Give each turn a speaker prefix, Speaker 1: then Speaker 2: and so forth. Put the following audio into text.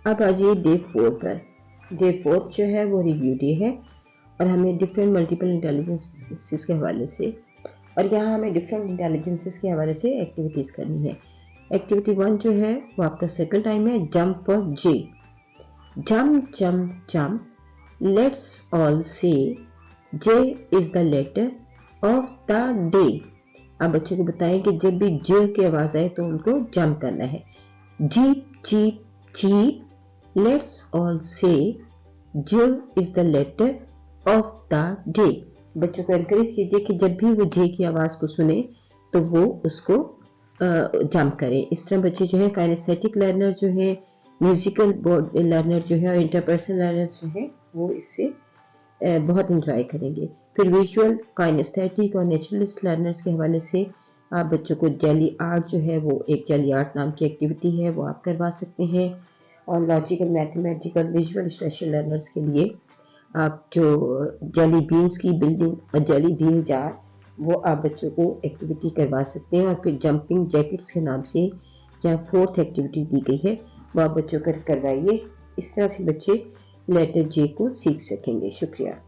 Speaker 1: अब आ जाइए डे 4 पर। डे 4 जो है वो रिव्यू डे है और हमें डिफरेंट मल्टीपल इंटेलिजेंसेस के हवाले से, और यहाँ हमें डिफरेंट इंटेलिजेंसेस के हवाले से एक्टिविटीज़ करनी है। एक्टिविटी 1 जो है वो आपका सर्कल टाइम है। Jump for J. Jump jump jump, let's all say J is the letter of the day. आप बच्चों को बताएं कि जब भी ज की आवाज आए तो उनको जंप करना है। Jeep jeep jeep, let's all say J is the letter of the day. बच्चों को एनकरेज कीजिए कि जब भी वो जे की आवाज को सुने तो वो उसको जंप करें। इस तरह बच्चे जो है काइनेस्थेटिक लर्नर जो है, म्यूजिकल लर्नर जो है और इंटरपर्सनल लर्नर जो है वो इससे बहुत इंजॉय करेंगे। फिर विजुअल, काइनेस्थेटिक और नेचुरलिस्ट लर्नर्स के हवाले से आप बच्चों को जेली आर्ट जो है वो एक जेली आर्ट नाम की एक्टिविटी है वो आप करवा सकते हैं। और logical, mathematical, visual special learners के लिए आप जो जेली बीन्स की बिल्डिंग और जेली बीन जार वो आप बच्चों को एक्टिविटी करवा सकते हैं। और फिर जंपिंग जैकेट्स के नाम से यहाँ 4th एक्टिविटी दी गई है वो आप बच्चों को करवाइए। इस तरह से बच्चे लेटर जे को सीख सकेंगे। शुक्रिया।